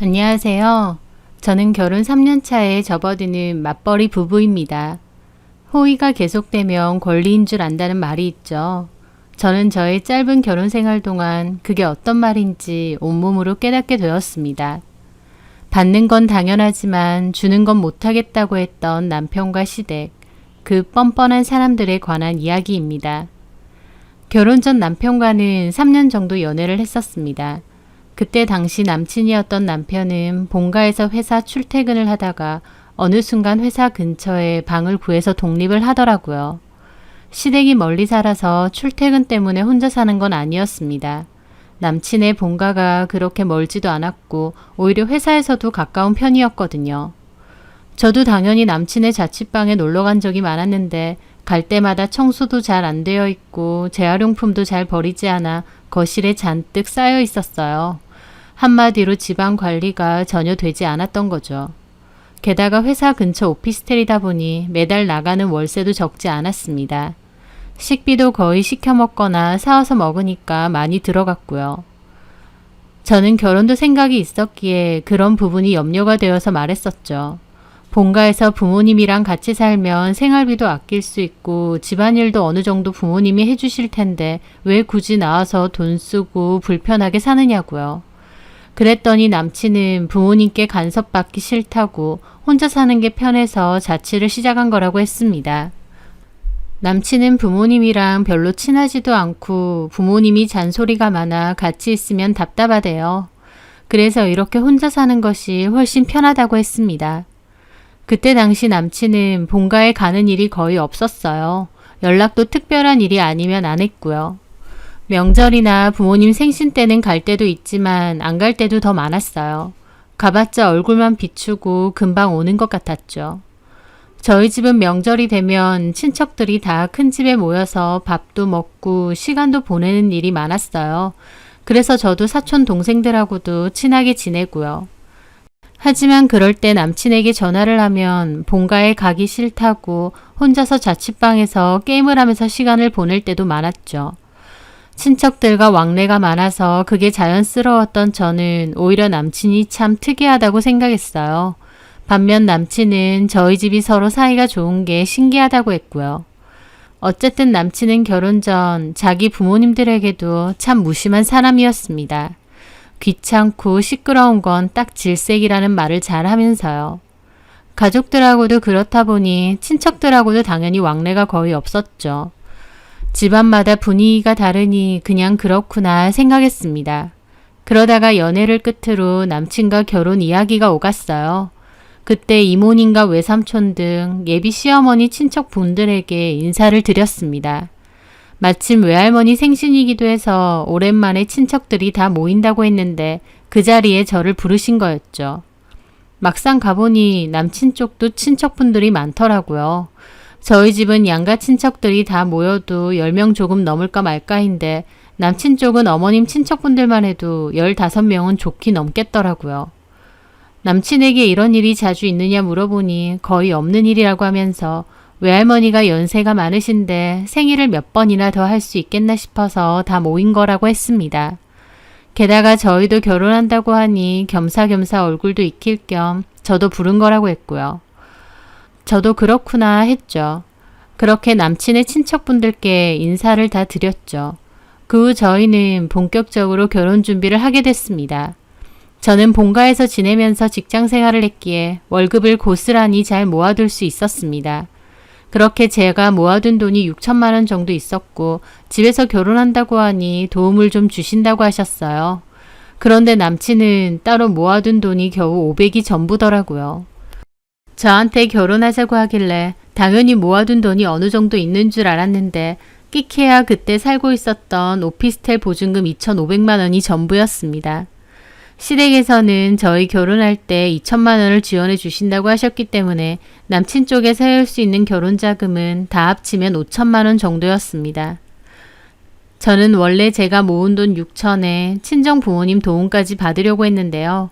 안녕하세요. 저는 결혼 3년 차에 접어드는 맞벌이 부부입니다. 호의가 계속되면 권리인 줄 안다는 말이 있죠. 저는 저의 짧은 결혼 생활 동안 그게 어떤 말인지 온몸으로 깨닫게 되었습니다. 받는 건 당연하지만 주는 건 못하겠다고 했던 남편과 시댁, 그 뻔뻔한 사람들에 관한 이야기입니다. 결혼 전 남편과는 3년 정도 연애를 했었습니다. 그때 당시 남친이었던 남편은 본가에서 회사 출퇴근을 하다가 어느 순간 회사 근처에 방을 구해서 독립을 하더라고요. 시댁이 멀리 살아서 출퇴근 때문에 혼자 사는 건 아니었습니다. 남친의 본가가 그렇게 멀지도 않았고 오히려 회사에서도 가까운 편이었거든요. 저도 당연히 남친의 자취방에 놀러 간 적이 많았는데 갈 때마다 청소도 잘 안 되어 있고 재활용품도 잘 버리지 않아 거실에 잔뜩 쌓여 있었어요. 한마디로 집안 관리가 전혀 되지 않았던 거죠. 게다가 회사 근처 오피스텔이다 보니 매달 나가는 월세도 적지 않았습니다. 식비도 거의 시켜 먹거나 사와서 먹으니까 많이 들어갔고요. 저는 결혼도 생각이 있었기에 그런 부분이 염려가 되어서 말했었죠. 본가에서 부모님이랑 같이 살면 생활비도 아낄 수 있고 집안일도 어느 정도 부모님이 해주실 텐데 왜 굳이 나와서 돈 쓰고 불편하게 사느냐고요. 그랬더니 남친은 부모님께 간섭받기 싫다고 혼자 사는 게 편해서 자취를 시작한 거라고 했습니다. 남친은 부모님이랑 별로 친하지도 않고 부모님이 잔소리가 많아 같이 있으면 답답하대요. 그래서 이렇게 혼자 사는 것이 훨씬 편하다고 했습니다. 그때 당시 남친은 본가에 가는 일이 거의 없었어요. 연락도 특별한 일이 아니면 안 했고요. 명절이나 부모님 생신 때는 갈 때도 있지만 안 갈 때도 더 많았어요. 가봤자 얼굴만 비추고 금방 오는 것 같았죠. 저희 집은 명절이 되면 친척들이 다 큰 집에 모여서 밥도 먹고 시간도 보내는 일이 많았어요. 그래서 저도 사촌 동생들하고도 친하게 지내고요. 하지만 그럴 때 남친에게 전화를 하면 본가에 가기 싫다고 혼자서 자취방에서 게임을 하면서 시간을 보낼 때도 많았죠. 친척들과 왕래가 많아서 그게 자연스러웠던 저는 오히려 남친이 참 특이하다고 생각했어요. 반면 남친은 저희 집이 서로 사이가 좋은 게 신기하다고 했고요. 어쨌든 남친은 결혼 전 자기 부모님들에게도 참 무심한 사람이었습니다. 귀찮고 시끄러운 건 딱 질색이라는 말을 잘 하면서요. 가족들하고도 그렇다 보니 친척들하고도 당연히 왕래가 거의 없었죠. 집안마다 분위기가 다르니 그냥 그렇구나 생각했습니다. 그러다가 연애를 끝으로 남친과 결혼 이야기가 오갔어요. 그때 이모님과 외삼촌 등 예비 시어머니 친척분들에게 인사를 드렸습니다. 마침 외할머니 생신이기도 해서 오랜만에 친척들이 다 모인다고 했는데 그 자리에 저를 부르신 거였죠. 막상 가보니 남친 쪽도 친척분들이 많더라고요. 저희 집은 양가 친척들이 다 모여도 10명 조금 넘을까 말까인데 남친 쪽은 어머님 친척분들만 해도 15명은 좋게 넘겠더라고요. 남친에게 이런 일이 자주 있느냐 물어보니 거의 없는 일이라고 하면서 외할머니가 연세가 많으신데 생일을 몇 번이나 더 할 수 있겠나 싶어서 다 모인 거라고 했습니다. 게다가 저희도 결혼한다고 하니 겸사겸사 얼굴도 익힐 겸 저도 부른 거라고 했고요. 저도 그렇구나 했죠. 그렇게 남친의 친척분들께 인사를 다 드렸죠. 그 후 저희는 본격적으로 결혼 준비를 하게 됐습니다. 저는 본가에서 지내면서 직장 생활을 했기에 월급을 고스란히 잘 모아둘 수 있었습니다. 그렇게 제가 모아둔 돈이 6천만 원 정도 있었고 집에서 결혼한다고 하니 도움을 좀 주신다고 하셨어요. 그런데 남친은 따로 모아둔 돈이 겨우 500이 전부더라고요. 저한테 결혼하자고 하길래 당연히 모아둔 돈이 어느 정도 있는 줄 알았는데 끼케야 그때 살고 있었던 오피스텔 보증금 2,500만 원이 전부였습니다. 시댁에서는 저희 결혼할 때 2천만 원을 지원해 주신다고 하셨기 때문에 남친 쪽에 세울 수 있는 결혼 자금은 다 합치면 5천만 원 정도였습니다. 저는 원래 제가 모은 돈 6천에 친정 부모님 도움까지 받으려고 했는데요.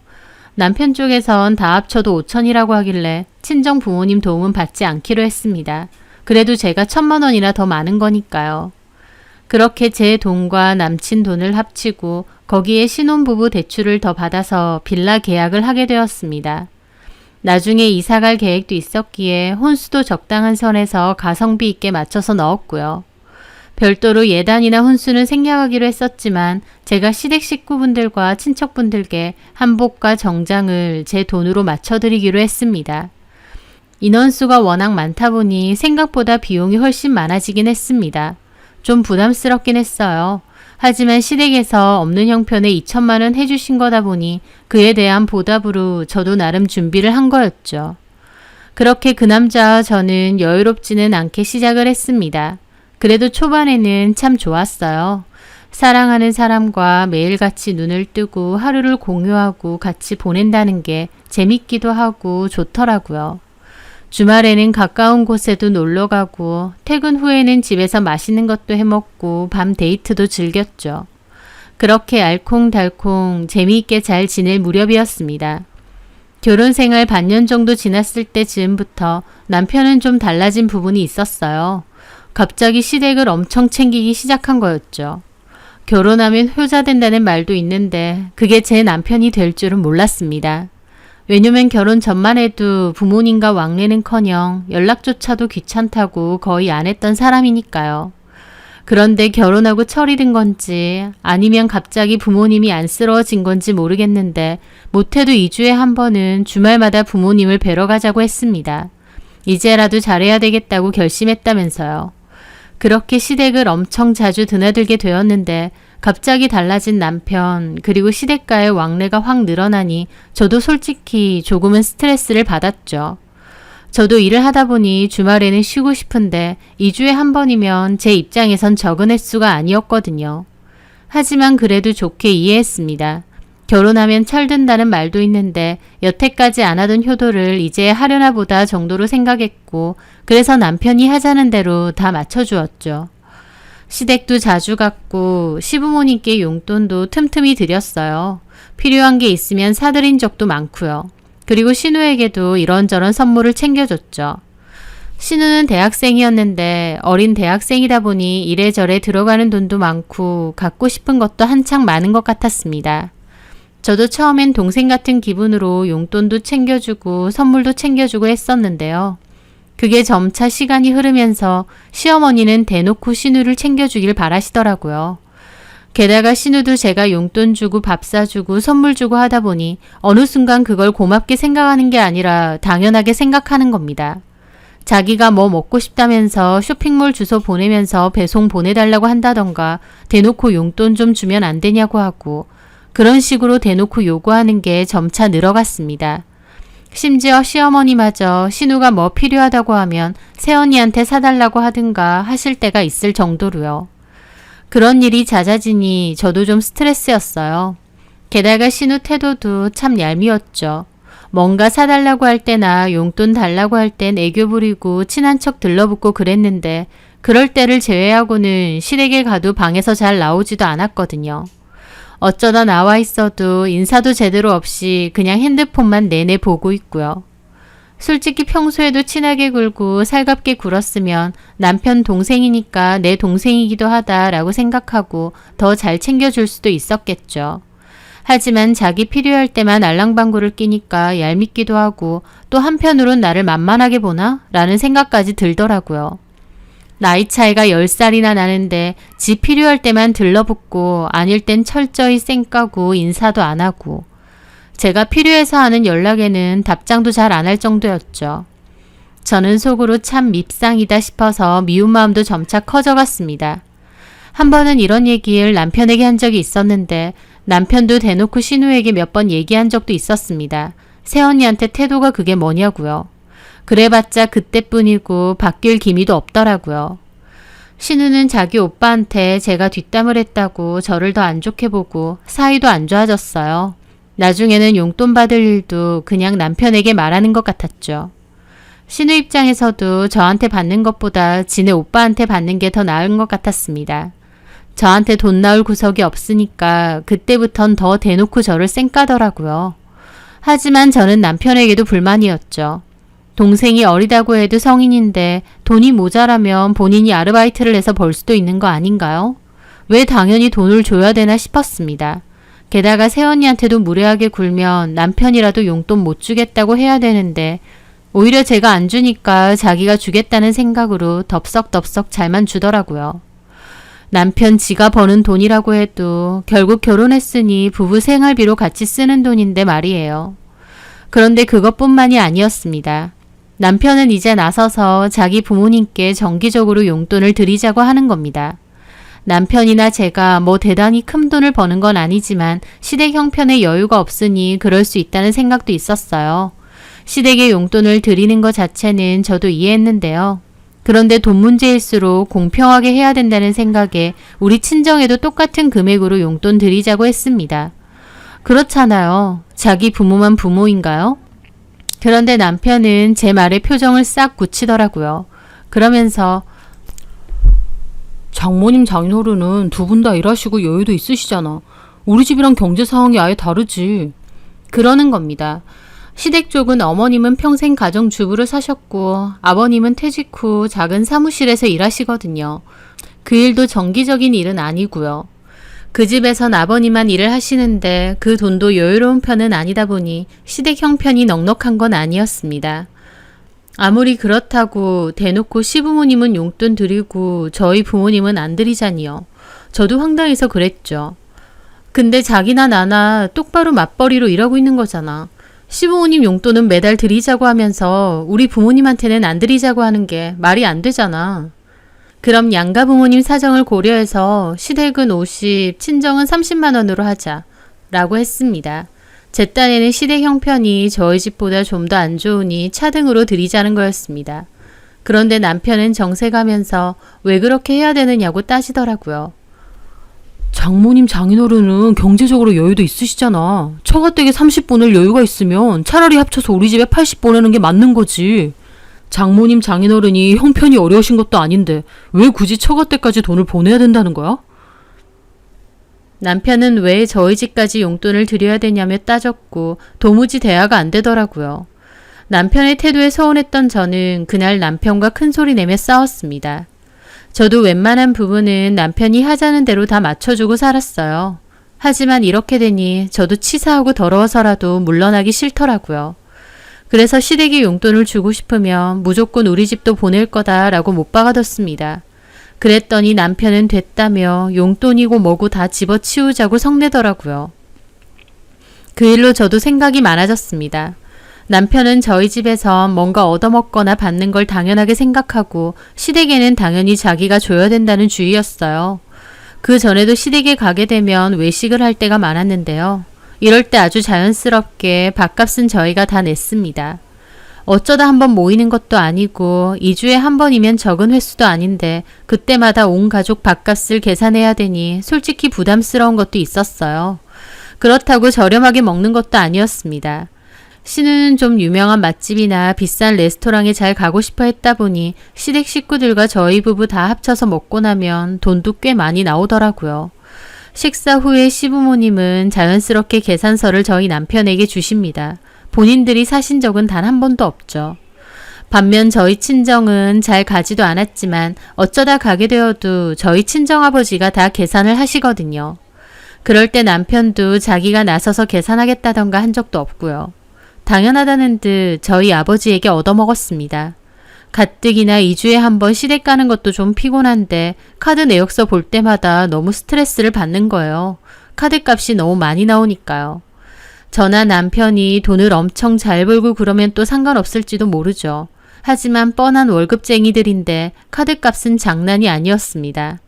남편 쪽에선 다 합쳐도 5천이라고 하길래 친정 부모님 도움은 받지 않기로 했습니다. 그래도 제가 1,000만 원이나 더 많은 거니까요. 그렇게 제 돈과 남친 돈을 합치고 거기에 신혼부부 대출을 더 받아서 빌라 계약을 하게 되었습니다. 나중에 이사갈 계획도 있었기에 혼수도 적당한 선에서 가성비 있게 맞춰서 넣었고요. 별도로 예단이나 혼수는 생략하기로 했었지만 제가 시댁 식구분들과 친척분들께 한복과 정장을 제 돈으로 맞춰드리기로 했습니다. 인원수가 워낙 많다 보니 생각보다 비용이 훨씬 많아지긴 했습니다. 좀 부담스럽긴 했어요. 하지만 시댁에서 없는 형편에 2천만 원 해주신 거다 보니 그에 대한 보답으로 저도 나름 준비를 한 거였죠. 그렇게 그 남자와 저는 여유롭지는 않게 시작을 했습니다. 그래도 초반에는 참 좋았어요. 사랑하는 사람과 매일같이 눈을 뜨고 하루를 공유하고 같이 보낸다는 게 재밌기도 하고 좋더라고요. 주말에는 가까운 곳에도 놀러 가고 퇴근 후에는 집에서 맛있는 것도 해먹고 밤 데이트도 즐겼죠. 그렇게 알콩달콩 재미있게 잘 지낼 무렵이었습니다. 결혼 생활 반년 정도 지났을 때 즈음부터 남편은 좀 달라진 부분이 있었어요. 갑자기 시댁을 엄청 챙기기 시작한 거였죠. 결혼하면 효자 된다는 말도 있는데 그게 제 남편이 될 줄은 몰랐습니다. 왜냐면 결혼 전만 해도 부모님과 왕래는커녕 연락조차도 귀찮다고 거의 안 했던 사람이니까요. 그런데 결혼하고 철이 든 건지 아니면 갑자기 부모님이 안쓰러워진 건지 모르겠는데 못해도 2주에 한 번은 주말마다 부모님을 뵈러 가자고 했습니다. 이제라도 잘해야 되겠다고 결심했다면서요. 그렇게 시댁을 엄청 자주 드나들게 되었는데 갑자기 달라진 남편 그리고 시댁과의 왕래가 확 늘어나니 저도 솔직히 조금은 스트레스를 받았죠. 저도 일을 하다 보니 주말에는 쉬고 싶은데 2주에 한 번이면 제 입장에선 적은 횟수가 아니었거든요. 하지만 그래도 좋게 이해했습니다. 결혼하면 철든다는 말도 있는데 여태까지 안 하던 효도를 이제 하려나 보다 정도로 생각했고 그래서 남편이 하자는 대로 다 맞춰주었죠. 시댁도 자주 갔고 시부모님께 용돈도 틈틈이 드렸어요. 필요한 게 있으면 사드린 적도 많고요. 그리고 신우에게도 이런저런 선물을 챙겨줬죠. 신우는 대학생이었는데 어린 대학생이다 보니 이래저래 들어가는 돈도 많고 갖고 싶은 것도 한창 많은 것 같았습니다. 저도 처음엔 동생 같은 기분으로 용돈도 챙겨주고 선물도 챙겨주고 했었는데요. 그게 점차 시간이 흐르면서 시어머니는 대놓고 신우를 챙겨주길 바라시더라고요. 게다가 신우도 제가 용돈 주고 밥 사주고 선물 주고 하다 보니 어느 순간 그걸 고맙게 생각하는 게 아니라 당연하게 생각하는 겁니다. 자기가 뭐 먹고 싶다면서 쇼핑몰 주소 보내면서 배송 보내달라고 한다던가 대놓고 용돈 좀 주면 안 되냐고 하고 그런 식으로 대놓고 요구하는 게 점차 늘어갔습니다. 심지어 시어머니마저 신우가 뭐 필요하다고 하면 새언니한테 사달라고 하든가 하실 때가 있을 정도로요. 그런 일이 잦아지니 저도 좀 스트레스였어요. 게다가 신우 태도도 참 얄미웠죠. 뭔가 사달라고 할 때나 용돈 달라고 할 땐 애교 부리고 친한 척 들러붙고 그랬는데 그럴 때를 제외하고는 시댁에 가도 방에서 잘 나오지도 않았거든요. 어쩌다 나와 있어도 인사도 제대로 없이 그냥 핸드폰만 내내 보고 있고요. 솔직히 평소에도 친하게 굴고 살갑게 굴었으면 남편 동생이니까 내 동생이기도 하다라고 생각하고 더 잘 챙겨줄 수도 있었겠죠. 하지만 자기 필요할 때만 알랑방구를 끼니까 얄밉기도 하고 또 한편으론 나를 만만하게 보나? 라는 생각까지 들더라고요. 나이 차이가 10살이나 나는데 지 필요할 때만 들러붙고 아닐 땐 철저히 쌩까고 인사도 안 하고 제가 필요해서 하는 연락에는 답장도 잘 안 할 정도였죠. 저는 속으로 참 밉상이다 싶어서 미운 마음도 점차 커져갔습니다. 한 번은 이런 얘기를 남편에게 한 적이 있었는데 남편도 대놓고 신우에게 몇 번 얘기한 적도 있었습니다. 새언니한테 태도가 그게 뭐냐고요. 그래봤자 그때뿐이고 바뀔 기미도 없더라고요. 신우는 자기 오빠한테 제가 뒷담을 했다고 저를 더 안 좋게 보고 사이도 안 좋아졌어요. 나중에는 용돈 받을 일도 그냥 남편에게 말하는 것 같았죠. 신우 입장에서도 저한테 받는 것보다 지네 오빠한테 받는 게 더 나은 것 같았습니다. 저한테 돈 나올 구석이 없으니까 그때부턴 더 대놓고 저를 쌩까더라고요. 하지만 저는 남편에게도 불만이었죠. 동생이 어리다고 해도 성인인데 돈이 모자라면 본인이 아르바이트를 해서 벌 수도 있는 거 아닌가요? 왜 당연히 돈을 줘야 되나 싶었습니다. 게다가 새언니한테도 무례하게 굴면 남편이라도 용돈 못 주겠다고 해야 되는데 오히려 제가 안 주니까 자기가 주겠다는 생각으로 덥석덥석 잘만 주더라고요. 남편 지가 버는 돈이라고 해도 결국 결혼했으니 부부 생활비로 같이 쓰는 돈인데 말이에요. 그런데 그것뿐만이 아니었습니다. 남편은 이제 나서서 자기 부모님께 정기적으로 용돈을 드리자고 하는 겁니다. 남편이나 제가 뭐 대단히 큰 돈을 버는 건 아니지만 시댁 형편에 여유가 없으니 그럴 수 있다는 생각도 있었어요. 시댁에 용돈을 드리는 것 자체는 저도 이해했는데요. 그런데 돈 문제일수록 공평하게 해야 된다는 생각에 우리 친정에도 똑같은 금액으로 용돈 드리자고 했습니다. 그렇잖아요. 자기 부모만 부모인가요? 그런데 남편은 제 말에 표정을 싹 굳히더라고요. 그러면서 장모님 장인어른은 두 분 다 일하시고 여유도 있으시잖아. 우리 집이랑 경제 상황이 아예 다르지. 그러는 겁니다. 시댁 쪽은 어머님은 평생 가정주부를 사셨고 아버님은 퇴직 후 작은 사무실에서 일하시거든요. 그 일도 정기적인 일은 아니고요. 그 집에선 아버님만 일을 하시는데 그 돈도 여유로운 편은 아니다 보니 시댁 형편이 넉넉한 건 아니었습니다. 아무리 그렇다고 대놓고 시부모님은 용돈 드리고 저희 부모님은 안 드리자니요. 저도 황당해서 그랬죠. 근데 자기나 나나 똑바로 맞벌이로 일하고 있는 거잖아. 시부모님 용돈은 매달 드리자고 하면서 우리 부모님한테는 안 드리자고 하는 게 말이 안 되잖아. 그럼 양가 부모님 사정을 고려해서 시댁은 50, 친정은 30만 원으로 하자 라고 했습니다. 제 딴에는 시댁 형편이 저희 집보다 좀 더 안 좋으니 차등으로 드리자는 거였습니다. 그런데 남편은 정색하면서 왜 그렇게 해야 되느냐고 따지더라고요. 장모님 장인어른은 경제적으로 여유도 있으시잖아. 처가댁에 30 보낼 여유가 있으면 차라리 합쳐서 우리 집에 80 보내는 게 맞는 거지. 장모님 장인어른이 형편이 어려우신 것도 아닌데 왜 굳이 처가댁까지 돈을 보내야 된다는 거야? 남편은 왜 저희 집까지 용돈을 드려야 되냐며 따졌고 도무지 대화가 안 되더라고요. 남편의 태도에 서운했던 저는 그날 남편과 큰 소리 내며 싸웠습니다. 저도 웬만한 부분은 남편이 하자는 대로 다 맞춰주고 살았어요. 하지만 이렇게 되니 저도 치사하고 더러워서라도 물러나기 싫더라고요. 그래서 시댁에 용돈을 주고 싶으면 무조건 우리 집도 보낼 거다라고 못 박아뒀습니다. 그랬더니 남편은 됐다며 용돈이고 뭐고 다 집어치우자고 성내더라고요. 그 일로 저도 생각이 많아졌습니다. 남편은 저희 집에서 뭔가 얻어먹거나 받는 걸 당연하게 생각하고 시댁에는 당연히 자기가 줘야 된다는 주의였어요. 그 전에도 시댁에 가게 되면 외식을 할 때가 많았는데요. 이럴 때 아주 자연스럽게 밥값은 저희가 다 냈습니다. 어쩌다 한번 모이는 것도 아니고 2주에 한 번이면 적은 횟수도 아닌데 그때마다 온 가족 밥값을 계산해야 되니 솔직히 부담스러운 것도 있었어요. 그렇다고 저렴하게 먹는 것도 아니었습니다. 씨는 좀 유명한 맛집이나 비싼 레스토랑에 잘 가고 싶어 했다 보니 시댁 식구들과 저희 부부 다 합쳐서 먹고 나면 돈도 꽤 많이 나오더라고요. 식사 후에 시부모님은 자연스럽게 계산서를 저희 남편에게 주십니다. 본인들이 사신 적은 단 한 번도 없죠. 반면 저희 친정은 잘 가지도 않았지만 어쩌다 가게 되어도 저희 친정아버지가 다 계산을 하시거든요. 그럴 때 남편도 자기가 나서서 계산하겠다던가 한 적도 없고요. 당연하다는 듯 저희 아버지에게 얻어먹었습니다. 가뜩이나 2주에 한 번 시댁 가는 것도 좀 피곤한데 카드 내역서 볼 때마다 너무 스트레스를 받는 거예요. 카드값이 너무 많이 나오니까요. 저나 남편이 돈을 엄청 잘 벌고 그러면 또 상관없을지도 모르죠. 하지만 뻔한 월급쟁이들인데 카드값은 장난이 아니었습니다.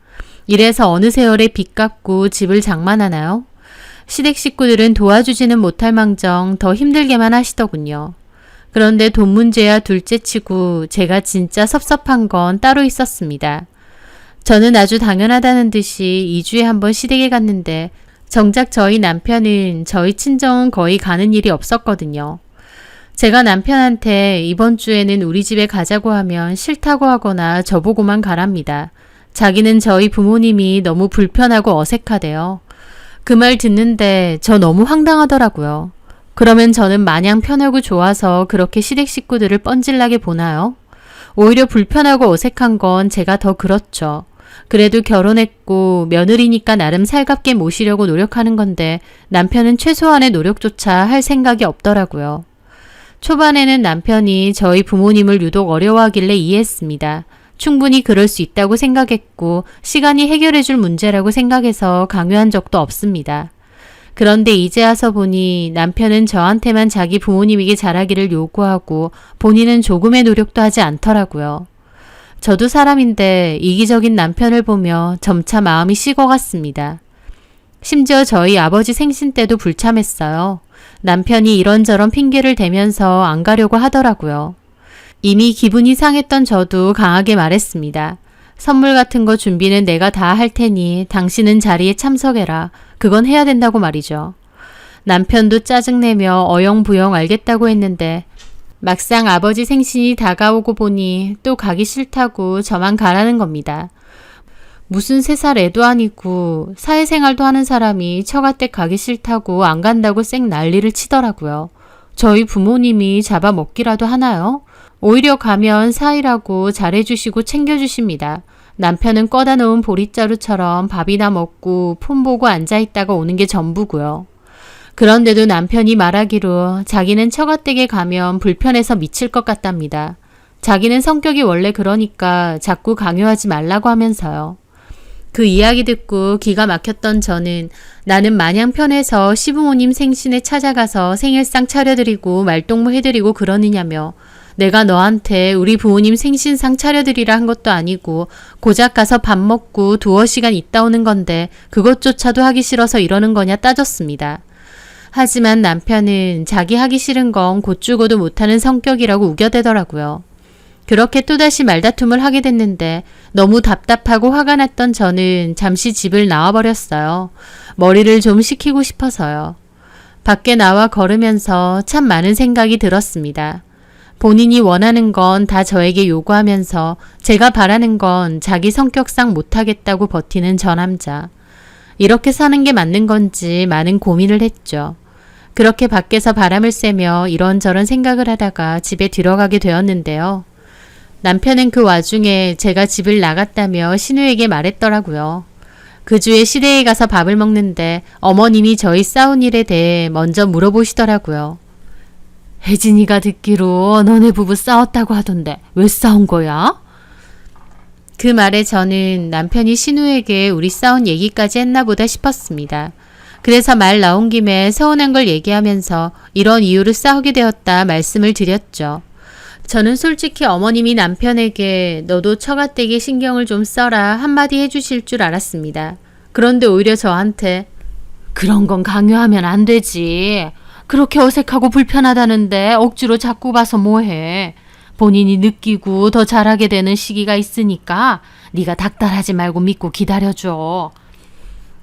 이래서 어느 세월에 빚 갚고 집을 장만하나요? 시댁 식구들은 도와주지는 못할 망정 더 힘들게만 하시더군요. 그런데 돈 문제야 둘째치고 제가 진짜 섭섭한 건 따로 있었습니다. 저는 아주 당연하다는 듯이 2주에 한 번 시댁에 갔는데 정작 저희 남편은 저희 친정은 거의 가는 일이 없었거든요. 제가 남편한테 이번 주에는 우리 집에 가자고 하면 싫다고 하거나 저보고만 가랍니다. 자기는 저희 부모님이 너무 불편하고 어색하대요. 그 말 듣는데 저 너무 황당하더라고요. 그러면 저는 마냥 편하고 좋아서 그렇게 시댁 식구들을 뻔질나게 보나요? 오히려 불편하고 어색한 건 제가 더 그렇죠. 그래도 결혼했고 며느리니까 나름 살갑게 모시려고 노력하는 건데 남편은 최소한의 노력조차 할 생각이 없더라고요. 초반에는 남편이 저희 부모님을 유독 어려워하길래 이해했습니다. 충분히 그럴 수 있다고 생각했고 시간이 해결해줄 문제라고 생각해서 강요한 적도 없습니다. 그런데 이제 와서 보니 남편은 저한테만 자기 부모님에게 잘하기를 요구하고 본인은 조금의 노력도 하지 않더라고요. 저도 사람인데 이기적인 남편을 보며 점차 마음이 식어갔습니다. 심지어 저희 아버지 생신 때도 불참했어요. 남편이 이런저런 핑계를 대면서 안 가려고 하더라고요. 이미 기분이 상했던 저도 강하게 말했습니다. 선물 같은 거 준비는 내가 다 할 테니 당신은 자리에 참석해라. 그건 해야 된다고 말이죠. 남편도 짜증내며 어영부영 알겠다고 했는데 막상 아버지 생신이 다가오고 보니 또 가기 싫다고 저만 가라는 겁니다. 무슨 3살 애도 아니고 사회생활도 하는 사람이 처가댁 가기 싫다고 안 간다고 쌩 난리를 치더라고요. 저희 부모님이 잡아먹기라도 하나요? 오히려 가면 사이라고 잘해주시고 챙겨주십니다. 남편은 꺼다 놓은 보릿자루처럼 밥이나 먹고 폰 보고 앉아있다가 오는 게 전부고요. 그런데도 남편이 말하기로 자기는 처가댁에 가면 불편해서 미칠 것 같답니다. 자기는 성격이 원래 그러니까 자꾸 강요하지 말라고 하면서요. 그 이야기 듣고 기가 막혔던 저는 나는 마냥 편해서 시부모님 생신에 찾아가서 생일상 차려드리고 말동무 해드리고 그러느냐며 내가 너한테 우리 부모님 생신상 차려드리라 한 것도 아니고 고작 가서 밥 먹고 두어 시간 있다 오는 건데 그것조차도 하기 싫어서 이러는 거냐 따졌습니다. 하지만 남편은 자기 하기 싫은 건 곧 죽어도 못하는 성격이라고 우겨대더라고요. 그렇게 또다시 말다툼을 하게 됐는데 너무 답답하고 화가 났던 저는 잠시 집을 나와버렸어요. 머리를 좀 식히고 싶어서요. 밖에 나와 걸으면서 참 많은 생각이 들었습니다. 본인이 원하는 건 다 저에게 요구하면서 제가 바라는 건 자기 성격상 못하겠다고 버티는 저 남자. 이렇게 사는 게 맞는 건지 많은 고민을 했죠. 그렇게 밖에서 바람을 쐬며 이런저런 생각을 하다가 집에 들어가게 되었는데요. 남편은 그 와중에 제가 집을 나갔다며 신우에게 말했더라고요. 그 주에 시댁에 가서 밥을 먹는데 어머님이 저희 싸운 일에 대해 먼저 물어보시더라고요. 혜진이가 듣기로 너네 부부 싸웠다고 하던데 왜 싸운 거야? 그 말에 저는 남편이 신우에게 우리 싸운 얘기까지 했나 보다 싶었습니다. 그래서 말 나온 김에 서운한 걸 얘기하면서 이런 이유로 싸우게 되었다 말씀을 드렸죠. 저는 솔직히 어머님이 남편에게 너도 처가댁에 신경을 좀 써라 한마디 해주실 줄 알았습니다. 그런데 오히려 저한테 그런 건 강요하면 안 되지. 그렇게 어색하고 불편하다는데 억지로 자꾸 봐서 뭐해. 본인이 느끼고 더 잘하게 되는 시기가 있으니까 네가 닥달하지 말고 믿고 기다려줘.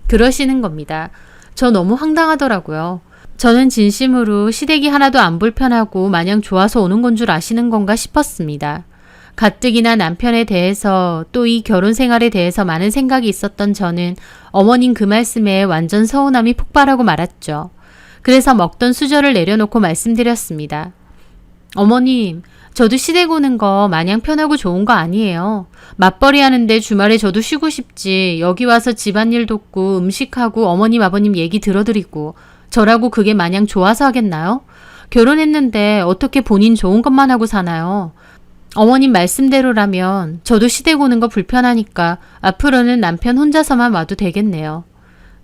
그러시는 겁니다. 저 너무 황당하더라고요. 저는 진심으로 시댁이 하나도 안 불편하고 마냥 좋아서 오는 건 줄 아시는 건가 싶었습니다. 가뜩이나 남편에 대해서 또 이 결혼 생활에 대해서 많은 생각이 있었던 저는 어머님 그 말씀에 완전 서운함이 폭발하고 말았죠. 그래서 먹던 수저를 내려놓고 말씀드렸습니다. 어머님, 저도 시댁 오는 거 마냥 편하고 좋은 거 아니에요. 맞벌이 하는데 주말에 저도 쉬고 싶지. 여기 와서 집안일 돕고 음식하고 어머님 아버님 얘기 들어드리고 저라고 그게 마냥 좋아서 하겠나요? 결혼했는데 어떻게 본인 좋은 것만 하고 사나요? 어머님 말씀대로라면 저도 시댁 오는 거 불편하니까 앞으로는 남편 혼자서만 와도 되겠네요.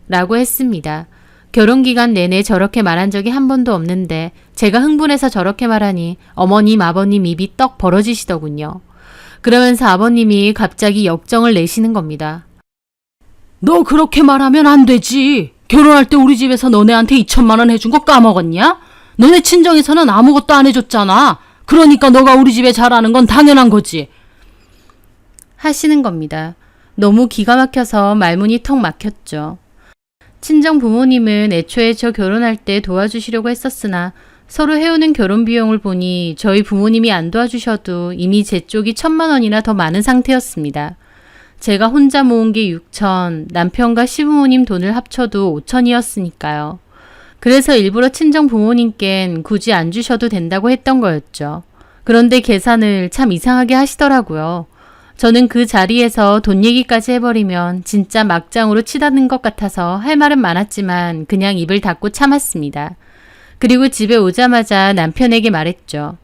라고 했습니다. 결혼기간 내내 저렇게 말한 적이 한 번도 없는데 제가 흥분해서 저렇게 말하니 어머님 아버님 입이 떡 벌어지시더군요. 그러면서 아버님이 갑자기 역정을 내시는 겁니다. 너 그렇게 말하면 안 되지. 결혼할 때 우리 집에서 너네한테 2천만 원 해준 거 까먹었냐? 너네 친정에서는 아무것도 안 해줬잖아. 그러니까 너가 우리 집에 잘하는 건 당연한 거지. 하시는 겁니다. 너무 기가 막혀서 말문이 턱 막혔죠. 친정 부모님은 애초에 저 결혼할 때 도와주시려고 했었으나 서로 해오는 결혼 비용을 보니 저희 부모님이 안 도와주셔도 이미 제 쪽이 1,000만 원이나 더 많은 상태였습니다. 제가 혼자 모은 게 6천, 남편과 시부모님 돈을 합쳐도 5천이었으니까요. 그래서 일부러 친정 부모님께는 굳이 안 주셔도 된다고 했던 거였죠. 그런데 계산을 참 이상하게 하시더라고요. 저는 그 자리에서 돈 얘기까지 해버리면 진짜 막장으로 치닫는 것 같아서 할 말은 많았지만 그냥 입을 닫고 참았습니다. 그리고 집에 오자마자 남편에게 말했죠.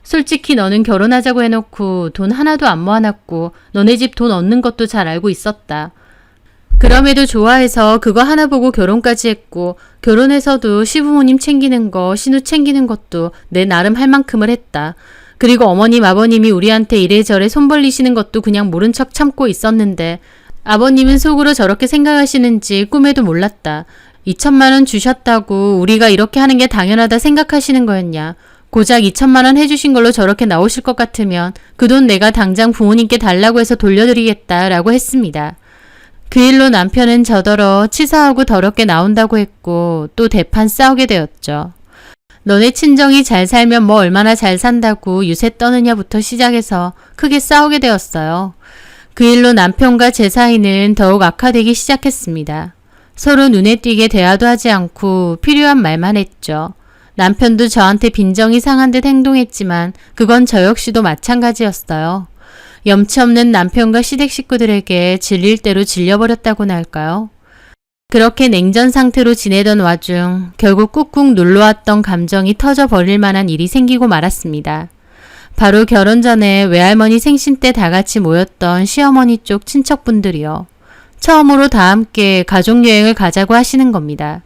솔직히 너는 결혼하자고 해놓고 돈 하나도 안 모아놨고 너네 집 돈 얻는 것도 잘 알고 있었다. 그럼에도 좋아해서 그거 하나 보고 결혼까지 했고 결혼해서도 시부모님 챙기는 거, 신우 챙기는 것도 내 나름 할 만큼을 했다. 그리고 어머님, 아버님이 우리한테 이래저래 손 벌리시는 것도 그냥 모른 척 참고 있었는데 아버님은 속으로 저렇게 생각하시는지 꿈에도 몰랐다. 2천만 원 주셨다고 우리가 이렇게 하는 게 당연하다 생각하시는 거였냐. 고작 2천만 원 해주신 걸로 저렇게 나오실 것 같으면 그 돈 내가 당장 부모님께 달라고 해서 돌려드리겠다라고 했습니다. 그 일로 남편은 저더러 치사하고 더럽게 나온다고 했고 또 대판 싸우게 되었죠. 너네 친정이 잘 살면 뭐 얼마나 잘 산다고 유세 떠느냐부터 시작해서 크게 싸우게 되었어요. 그 일로 남편과 제 사이는 더욱 악화되기 시작했습니다. 서로 눈에 띄게 대화도 하지 않고 필요한 말만 했죠. 남편도 저한테 빈정이 상한 듯 행동했지만 그건 저 역시도 마찬가지였어요. 염치 없는 남편과 시댁 식구들에게 질릴 대로 질려버렸다고나 할까요? 그렇게 냉전 상태로 지내던 와중 결국 꾹꾹 눌러왔던 감정이 터져버릴 만한 일이 생기고 말았습니다. 바로 결혼 전에 외할머니 생신 때 다 같이 모였던 시어머니 쪽 친척분들이요. 처음으로 다 함께 가족여행을 가자고 하시는 겁니다.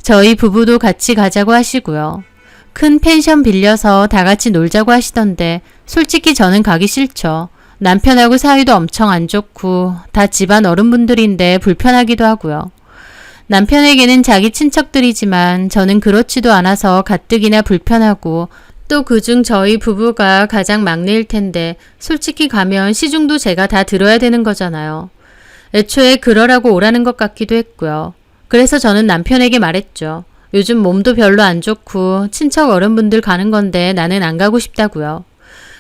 저희 부부도 같이 가자고 하시고요. 큰 펜션 빌려서 다 같이 놀자고 하시던데 솔직히 저는 가기 싫죠. 남편하고 사이도 엄청 안 좋고 다 집안 어른분들인데 불편하기도 하고요. 남편에게는 자기 친척들이지만 저는 그렇지도 않아서 가뜩이나 불편하고 또 그중 저희 부부가 가장 막내일 텐데 솔직히 가면 시중도 제가 다 들어야 되는 거잖아요. 애초에 그러라고 오라는 것 같기도 했고요. 그래서 저는 남편에게 말했죠. 요즘 몸도 별로 안 좋고 친척 어른분들 가는 건데 나는 안 가고 싶다고요.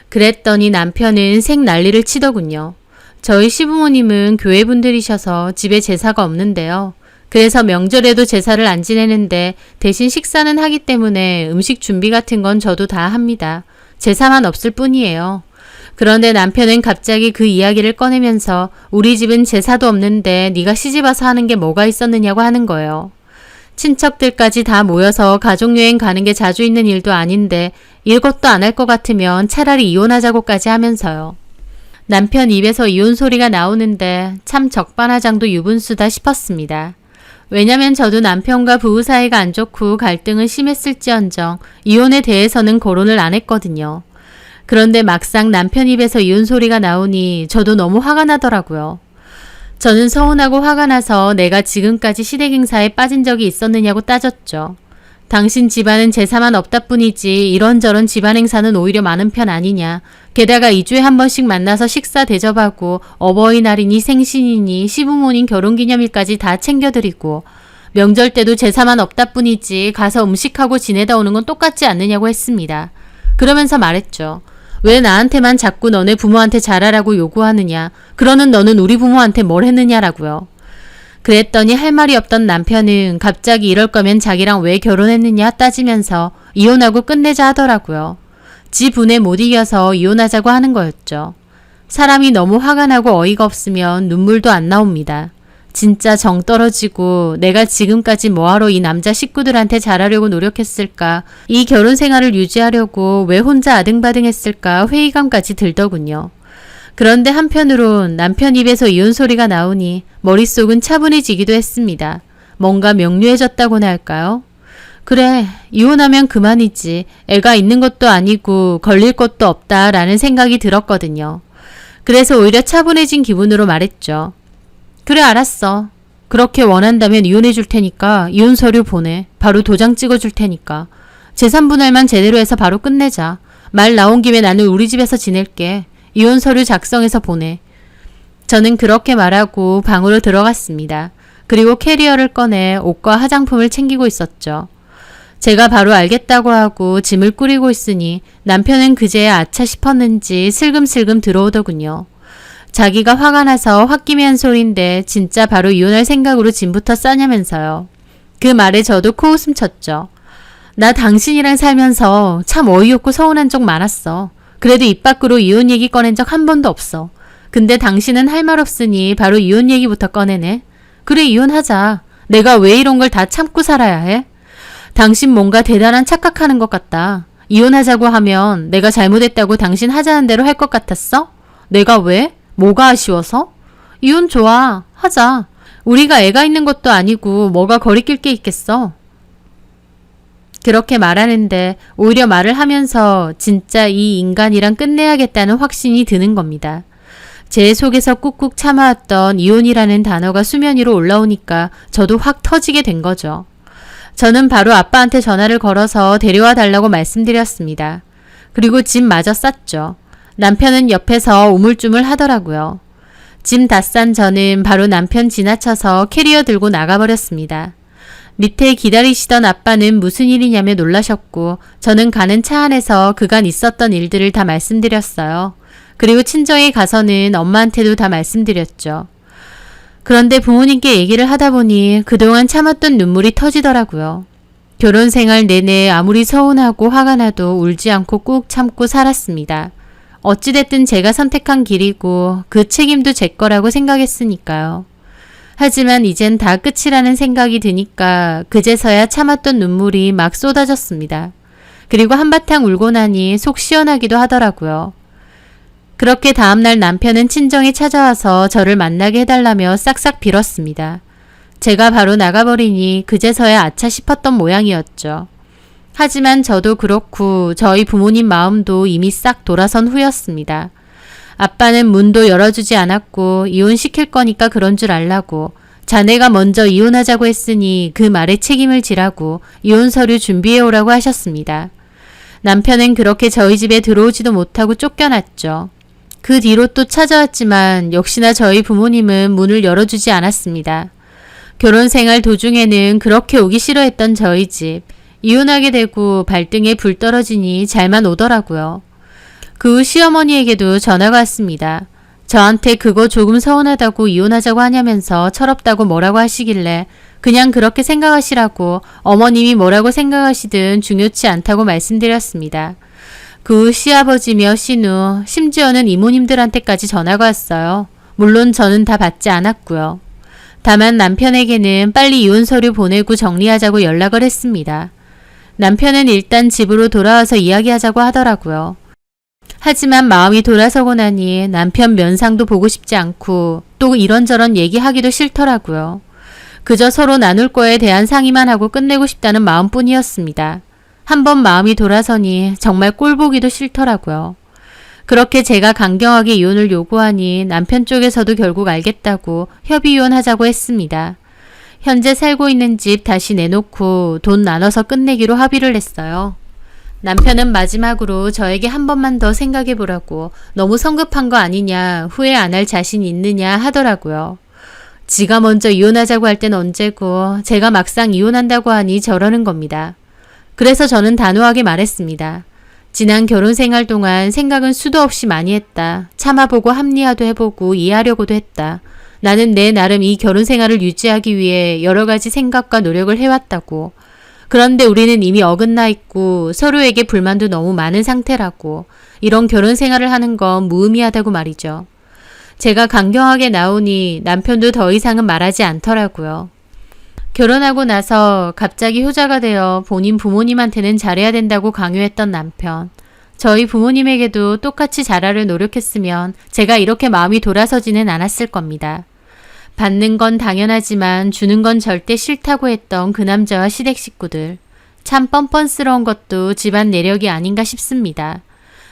그랬더니 남편은 생 난리를 치더군요. 저희 시부모님은 교회분들이셔서 집에 제사가 없는데요. 그래서 명절에도 제사를 안 지내는데 대신 식사는 하기 때문에 음식 준비 같은 건 저도 다 합니다. 제사만 없을 뿐이에요. 그런데 남편은 갑자기 그 이야기를 꺼내면서 우리 집은 제사도 없는데 네가 시집와서 하는 게 뭐가 있었느냐고 하는 거예요. 친척들까지 다 모여서 가족여행 가는 게 자주 있는 일도 아닌데 이것도 안 할 것 같으면 차라리 이혼하자고까지 하면서요. 남편 입에서 이혼 소리가 나오는데 참 적반하장도 유분수다 싶었습니다. 왜냐면 저도 남편과 부부 사이가 안 좋고 갈등은 심했을지언정 이혼에 대해서는 거론을 안 했거든요. 그런데 막상 남편 입에서 이혼 소리가 나오니 저도 너무 화가 나더라고요. 저는 서운하고 화가 나서 내가 지금까지 시댁 행사에 빠진 적이 있었느냐고 따졌죠. 당신 집안은 제사만 없다 뿐이지 이런저런 집안 행사는 오히려 많은 편 아니냐. 게다가 2주에 한 번씩 만나서 식사 대접하고 어버이날이니 생신이니 시부모님 결혼기념일까지 다 챙겨드리고 명절 때도 제사만 없다 뿐이지 가서 음식하고 지내다 오는 건 똑같지 않느냐고 했습니다. 그러면서 말했죠. 왜 나한테만 자꾸 너네 부모한테 잘하라고 요구하느냐. 그러는 너는 우리 부모한테 뭘 했느냐라고요. 그랬더니 할 말이 없던 남편은 갑자기 이럴 거면 자기랑 왜 결혼했느냐 따지면서 이혼하고 끝내자 하더라고요. 지 분에 못 이겨서 이혼하자고 하는 거였죠. 사람이 너무 화가 나고 어이가 없으면 눈물도 안 나옵니다. 진짜 정 떨어지고 내가 지금까지 뭐하러 이 남자 식구들한테 잘하려고 노력했을까, 이 결혼 생활을 유지하려고 왜 혼자 아등바등했을까 회의감까지 들더군요. 그런데 한편으론 남편 입에서 이혼 소리가 나오니 머릿속은 차분해지기도 했습니다. 뭔가 명료해졌다고나 할까요? 그래, 이혼하면 그만이지. 애가 있는 것도 아니고 걸릴 것도 없다라는 생각이 들었거든요. 그래서 오히려 차분해진 기분으로 말했죠. 그래, 알았어. 그렇게 원한다면 이혼해 줄 테니까 이혼 서류 보내. 바로 도장 찍어 줄 테니까. 재산 분할만 제대로 해서 바로 끝내자. 말 나온 김에 나는 우리 집에서 지낼게. 이혼 서류 작성해서 보내. 저는 그렇게 말하고 방으로 들어갔습니다. 그리고 캐리어를 꺼내 옷과 화장품을 챙기고 있었죠. 제가 바로 알겠다고 하고 짐을 꾸리고 있으니 남편은 그제야 아차 싶었는지 슬금슬금 들어오더군요. 자기가 화가 나서 홧김에 소린데 진짜 바로 이혼할 생각으로 짐부터 싸냐면서요. 그 말에 저도 코웃음 쳤죠. 나 당신이랑 살면서 참 어이없고 서운한 적 많았어. 그래도 입 밖으로 이혼 얘기 꺼낸 적 한 번도 없어. 근데 당신은 할 말 없으니 바로 이혼 얘기부터 꺼내네. 그래, 이혼하자. 내가 왜 이런 걸 다 참고 살아야 해? 당신 뭔가 대단한 착각하는 것 같다. 이혼하자고 하면 내가 잘못했다고 당신 하자는 대로 할 것 같았어? 내가 왜? 뭐가 아쉬워서? 이혼 좋아. 하자. 우리가 애가 있는 것도 아니고 뭐가 거리낄 게 있겠어. 그렇게 말하는데 오히려 말을 하면서 진짜 이 인간이랑 끝내야겠다는 확신이 드는 겁니다. 제 속에서 꾹꾹 참아왔던 이혼이라는 단어가 수면 위로 올라오니까 저도 확 터지게 된 거죠. 저는 바로 아빠한테 전화를 걸어서 데려와 달라고 말씀드렸습니다. 그리고 짐 마저 쌌죠. 남편은 옆에서 우물쭈물 하더라고요. 짐 다 싼 저는 바로 남편 지나쳐서 캐리어 들고 나가버렸습니다. 밑에 기다리시던 아빠는 무슨 일이냐며 놀라셨고 저는 가는 차 안에서 그간 있었던 일들을 다 말씀드렸어요. 그리고 친정에 가서는 엄마한테도 다 말씀드렸죠. 그런데 부모님께 얘기를 하다 보니 그동안 참았던 눈물이 터지더라고요. 결혼 생활 내내 아무리 서운하고 화가 나도 울지 않고 꾹 참고 살았습니다. 어찌됐든 제가 선택한 길이고 그 책임도 제 거라고 생각했으니까요. 하지만 이젠 다 끝이라는 생각이 드니까 그제서야 참았던 눈물이 막 쏟아졌습니다. 그리고 한바탕 울고 나니 속 시원하기도 하더라고요. 그렇게 다음날 남편은 친정에 찾아와서 저를 만나게 해달라며 싹싹 빌었습니다. 제가 바로 나가버리니 그제서야 아차 싶었던 모양이었죠. 하지만 저도 그렇고 저희 부모님 마음도 이미 싹 돌아선 후였습니다. 아빠는 문도 열어주지 않았고 이혼시킬 거니까 그런 줄 알라고 자네가 먼저 이혼하자고 했으니 그 말에 책임을 지라고 이혼 서류 준비해 오라고 하셨습니다. 남편은 그렇게 저희 집에 들어오지도 못하고 쫓겨났죠. 그 뒤로 또 찾아왔지만 역시나 저희 부모님은 문을 열어주지 않았습니다. 결혼 생활 도중에는 그렇게 오기 싫어했던 저희 집. 이혼하게 되고 발등에 불 떨어지니 잘만 오더라고요. 그 후 시어머니에게도 전화가 왔습니다. 저한테 그거 조금 서운하다고 이혼하자고 하냐면서 철없다고 뭐라고 하시길래 그냥 그렇게 생각하시라고 어머님이 뭐라고 생각하시든 중요치 않다고 말씀드렸습니다. 그 후 시아버지며 시누, 심지어는 이모님들한테까지 전화가 왔어요. 물론 저는 다 받지 않았고요. 다만 남편에게는 빨리 이혼 서류 보내고 정리하자고 연락을 했습니다. 남편은 일단 집으로 돌아와서 이야기하자고 하더라고요. 하지만 마음이 돌아서고 나니 남편 면상도 보고 싶지 않고 또 이런저런 얘기하기도 싫더라고요. 그저 서로 나눌 거에 대한 상의만 하고 끝내고 싶다는 마음뿐이었습니다. 한번 마음이 돌아서니 정말 꼴보기도 싫더라고요. 그렇게 제가 강경하게 이혼을 요구하니 남편 쪽에서도 결국 알겠다고 협의 이혼하자고 했습니다. 현재 살고 있는 집 다시 내놓고 돈 나눠서 끝내기로 합의를 했어요. 남편은 마지막으로 저에게 한 번만 더 생각해 보라고 너무 성급한 거 아니냐, 후회 안 할 자신 있느냐 하더라고요. 지가 먼저 이혼하자고 할 땐 언제고 제가 막상 이혼한다고 하니 저러는 겁니다. 그래서 저는 단호하게 말했습니다. 지난 결혼 생활 동안 생각은 수도 없이 많이 했다. 참아보고 합리화도 해보고 이해하려고도 했다. 나는 내 나름 이 결혼 생활을 유지하기 위해 여러 가지 생각과 노력을 해왔다고. 그런데 우리는 이미 어긋나 있고 서로에게 불만도 너무 많은 상태라고. 이런 결혼 생활을 하는 건 무의미하다고 말이죠. 제가 강경하게 나오니 남편도 더 이상은 말하지 않더라고요. 결혼하고 나서 갑자기 효자가 되어 본인 부모님한테는 잘해야 된다고 강요했던 남편. 저희 부모님에게도 똑같이 잘하려 노력했으면 제가 이렇게 마음이 돌아서지는 않았을 겁니다. 받는 건 당연하지만 주는 건 절대 싫다고 했던 그 남자와 시댁 식구들. 참 뻔뻔스러운 것도 집안 내력이 아닌가 싶습니다.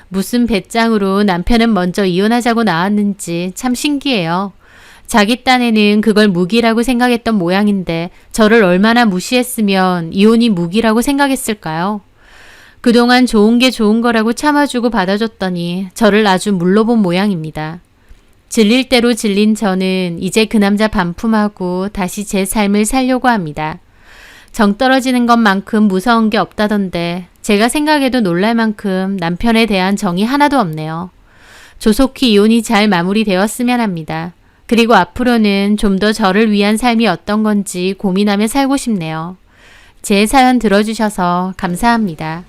무슨 배짱으로 남편은 먼저 이혼하자고 나왔는지 참 신기해요. 자기 딴에는 그걸 무기라고 생각했던 모양인데 저를 얼마나 무시했으면 이혼이 무기라고 생각했을까요? 그동안 좋은 게 좋은 거라고 참아주고 받아줬더니 저를 아주 물러본 모양입니다. 질릴 대로 질린 저는 이제 그 남자 반품하고 다시 제 삶을 살려고 합니다. 정 떨어지는 것만큼 무서운 게 없다던데 제가 생각해도 놀랄 만큼 남편에 대한 정이 하나도 없네요. 조속히 이혼이 잘 마무리되었으면 합니다. 그리고 앞으로는 좀 더 저를 위한 삶이 어떤 건지 고민하며 살고 싶네요. 제 사연 들어주셔서 감사합니다.